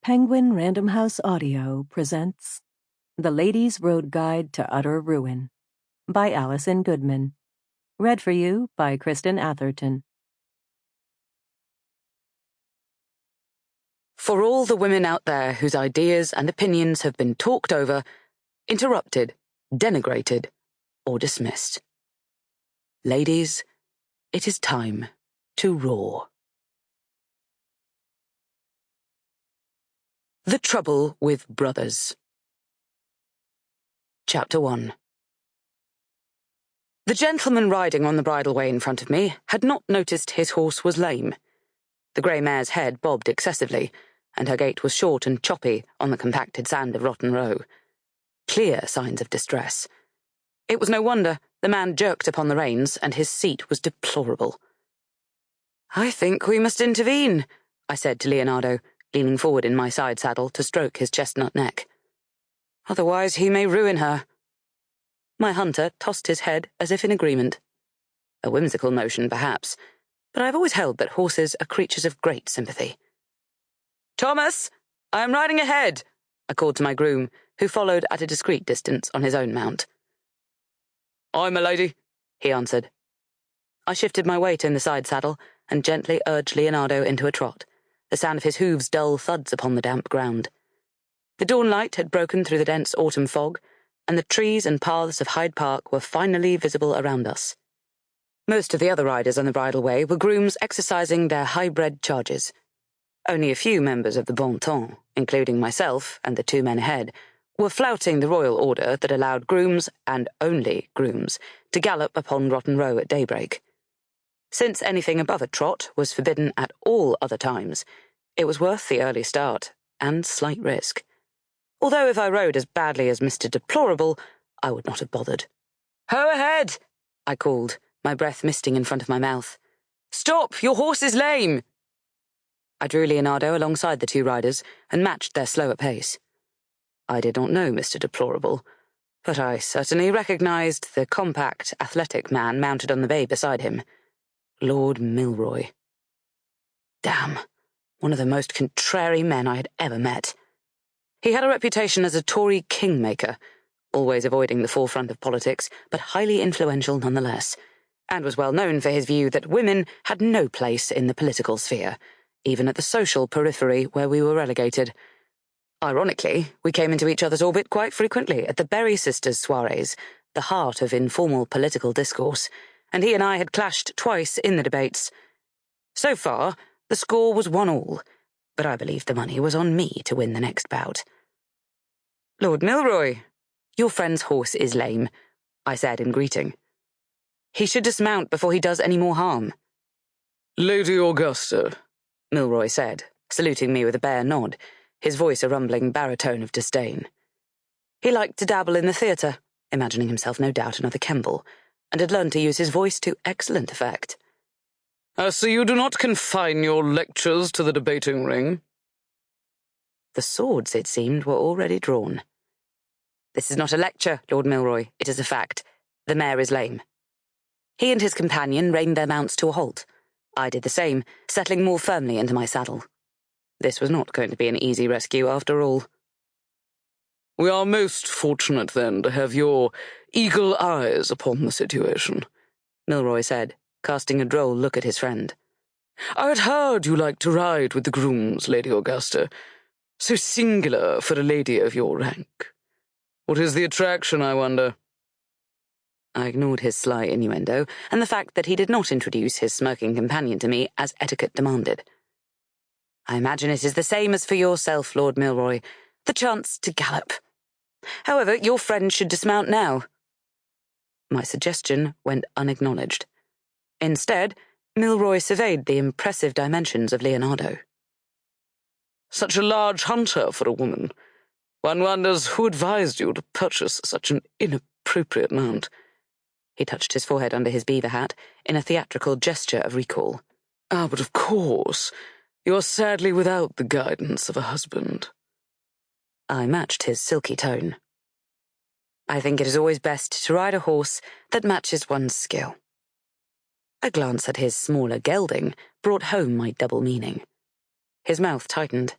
Penguin Random House Audio presents The Lady's Road Guide to Utter Ruin by Alison Goodman. Read for you by Kristin Atherton. For all the women out there whose ideas and opinions have been talked over, interrupted, denigrated, or dismissed. Ladies, it is time to roar. The Trouble with Brothers. Chapter 1. The gentleman riding on the bridleway in front of me had not noticed his horse was lame. The grey mare's head bobbed excessively, and her gait was short and choppy on the compacted sand of Rotten Row. Clear signs of distress. It was no wonder the man jerked upon the reins, and his seat was deplorable. "I think we must intervene," I said to Leonardo, leaning forward in my side saddle to stroke his chestnut neck. "Otherwise he may ruin her." My hunter tossed his head as if in agreement. A whimsical notion, perhaps, but I've always held that horses are creatures of great sympathy. "Thomas, I am riding ahead," I called to my groom, who followed at a discreet distance on his own mount. "Aye, my lady," he answered. I shifted my weight in the side saddle and gently urged Leonardo into a trot, the sound of his hooves' dull thuds upon the damp ground. The dawn light had broken through the dense autumn fog, and the trees and paths of Hyde Park were finally visible around us. Most of the other riders on the bridleway were grooms exercising their high-bred charges. Only a few members of the bon ton, including myself and the two men ahead, were flouting the royal order that allowed grooms, and only grooms, to gallop upon Rotten Row at daybreak. Since anything above a trot was forbidden at all other times, it was worth the early start and slight risk. Although if I rode as badly as Mr. Deplorable, I would not have bothered. "Ho ahead!" I called, my breath misting in front of my mouth. "Stop! Your horse is lame!" I drew Leonardo alongside the two riders and matched their slower pace. I did not know Mr. Deplorable, but I certainly recognized the compact, athletic man mounted on the bay beside him. Lord Milroy. Damn, one of the most contrary men I had ever met. He had a reputation as a Tory kingmaker, always avoiding the forefront of politics, but highly influential nonetheless, and was well known for his view that women had no place in the political sphere, even at the social periphery where we were relegated. Ironically, we came into each other's orbit quite frequently at the Berry Sisters soirees, the heart of informal political discourse, and he and I had clashed twice in the debates. So far, the score was 1-1, but I believed the money was on me to win the next bout. "Lord Milroy, your friend's horse is lame," I said in greeting. "He should dismount before he does any more harm." "Lady Augusta," Milroy said, saluting me with a bare nod, his voice a rumbling baritone of disdain. He liked to dabble in the theatre, imagining himself no doubt another Kemble, and had learned to use his voice to excellent effect. "I see you do not confine your lectures to the debating ring." The swords, it seemed, were already drawn. "This is not a lecture, Lord Milroy. It is a fact. The mare is lame." He and his companion reined their mounts to a halt. I did the same, settling more firmly into my saddle. This was not going to be an easy rescue after all. "We are most fortunate, then, to have your eagle eyes upon the situation," Milroy said, casting a droll look at his friend. "I had heard you liked to ride with the grooms, Lady Augusta. So singular for a lady of your rank. What is the attraction, I wonder?" I ignored his sly innuendo and the fact that he did not introduce his smirking companion to me as etiquette demanded. "I imagine it is the same as for yourself, Lord Milroy, the chance to gallop. However, your friend should dismount now." My suggestion went unacknowledged. Instead, Milroy surveyed the impressive dimensions of Leonardo. "Such a large hunter for a woman. One wonders who advised you to purchase such an inappropriate mount." He touched his forehead under his beaver hat in a theatrical gesture of recall. "Ah, but of course, you are sadly without the guidance of a husband." I matched his silky tone. "I think it is always best to ride a horse that matches one's skill." A glance at his smaller gelding brought home my double meaning. His mouth tightened.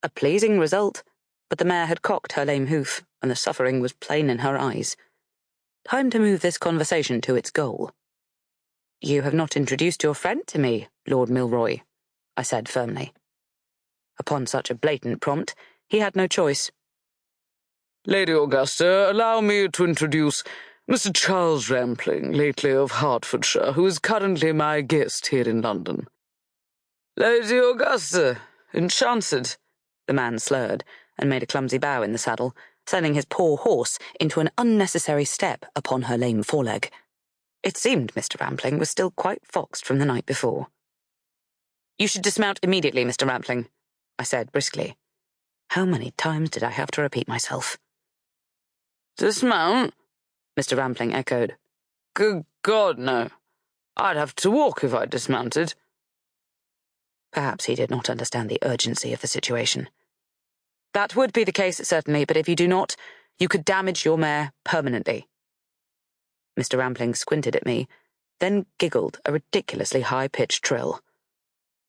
A pleasing result, but the mare had cocked her lame hoof, and the suffering was plain in her eyes. Time to move this conversation to its goal. "You have not introduced your friend to me, Lord Milroy," I said firmly. Upon such a blatant prompt, he had no choice. "Lady Augusta, allow me to introduce Mr. Charles Rampling, lately of Hertfordshire, who is currently my guest here in London." "Lady Augusta, enchanted," the man slurred, and made a clumsy bow in the saddle, sending his poor horse into an unnecessary step upon her lame foreleg. It seemed Mr. Rampling was still quite foxed from the night before. "You should dismount immediately, Mr. Rampling," I said briskly. How many times did I have to repeat myself? "Dismount?" Mr. Rampling echoed. "Good God, no. I'd have to walk if I dismounted." Perhaps he did not understand the urgency of the situation. "That would be the case, certainly, but if you do not, you could damage your mare permanently." Mr. Rampling squinted at me, then giggled a ridiculously high-pitched trill.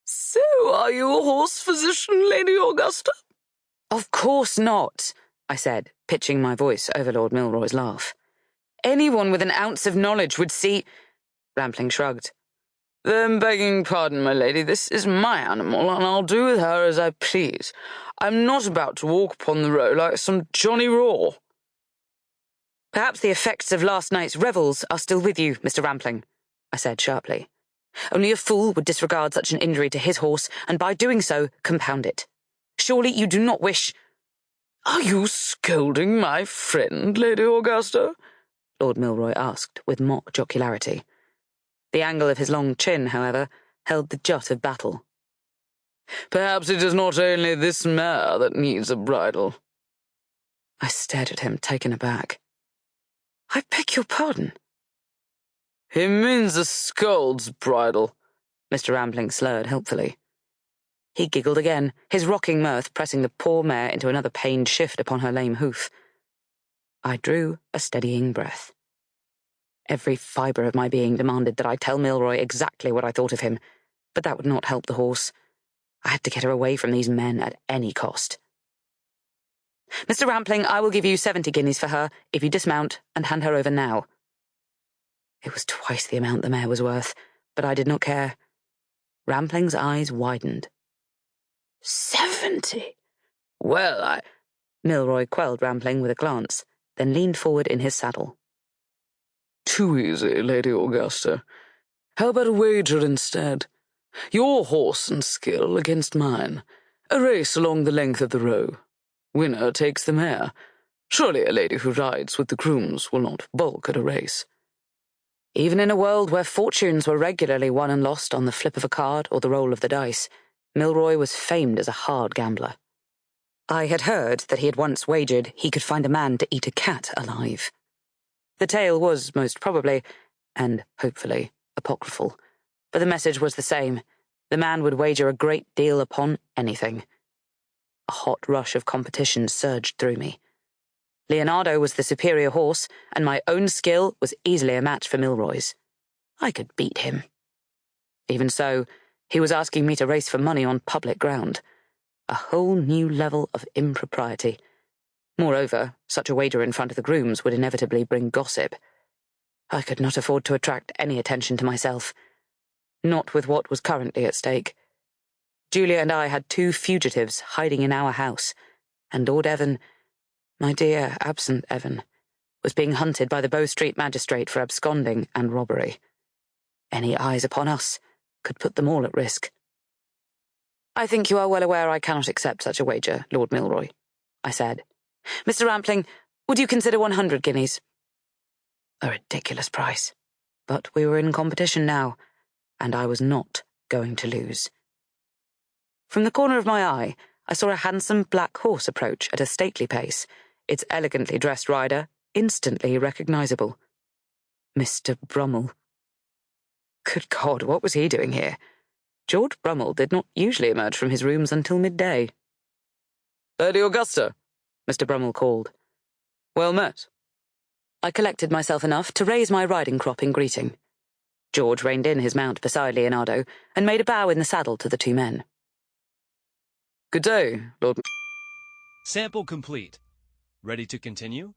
"So are you a horse physician, Lady Augusta?" "Of course not," I said, pitching my voice over Lord Milroy's laugh. "Anyone with an ounce of knowledge would see—" Rampling shrugged. "Then, begging pardon, my lady, this is my animal, and I'll do with her as I please. I'm not about to walk upon the road like some Johnny Raw." "Perhaps the effects of last night's revels are still with you, Mr. Rampling," I said sharply. "Only a fool would disregard such an injury to his horse, and by doing so, compound it. Surely you do not wish—" "Are you scolding my friend, Lady Augusta?" Lord Milroy asked with mock jocularity. The angle of his long chin, however, held the jut of battle. "Perhaps it is not only this mare that needs a bridle." I stared at him, taken aback. "I beg your pardon?" "He means a scold's bridle," Mr. Rampling slurred helpfully. He giggled again, his rocking mirth pressing the poor mare into another pained shift upon her lame hoof. I drew a steadying breath. Every fibre of my being demanded that I tell Milroy exactly what I thought of him, but that would not help the horse. I had to get her away from these men at any cost. "Mr. Rampling, I will give you 70 guineas for her if you dismount and hand her over now." It was twice the amount the mare was worth, but I did not care. Rampling's eyes widened. 70? Well, Milroy quelled Rampling with a glance, then leaned forward in his saddle. "Too easy, Lady Augusta. How about a wager instead? Your horse and skill against mine. A race along the length of the row. Winner takes the mare. Surely a lady who rides with the grooms will not balk at a race." Even in a world where fortunes were regularly won and lost on the flip of a card or the roll of the dice, Milroy was famed as a hard gambler. I had heard that he had once wagered he could find a man to eat a cat alive. The tale was, most probably, and hopefully, apocryphal, but the message was the same. The man would wager a great deal upon anything. A hot rush of competition surged through me. Leonardo was the superior horse, and my own skill was easily a match for Milroy's. I could beat him. Even so, he was asking me to race for money on public ground. A whole new level of impropriety. Moreover, such a wager in front of the grooms would inevitably bring gossip. I could not afford to attract any attention to myself. Not with what was currently at stake. Julia and I had 2 fugitives hiding in our house, and Lord Evan, my dear absent Evan, was being hunted by the Bow Street magistrate for absconding and robbery. Any eyes upon us could put them all at risk. "I think you are well aware I cannot accept such a wager, Lord Milroy," I said. "Mr. Rampling, would you consider 100 guineas? A ridiculous price. But we were in competition now, and I was not going to lose. From the corner of my eye, I saw a handsome black horse approach at a stately pace, its elegantly dressed rider instantly recognizable. Mr. Brummel. Good God, what was he doing here? George Brummel did not usually emerge from his rooms until midday. "Lady Augusta," Mr. Brummel called. "Well met." I collected myself enough to raise my riding crop in greeting. George reined in his mount beside Leonardo and made a bow in the saddle to the 2 men. Good day, Lord. Sample complete. Ready to continue?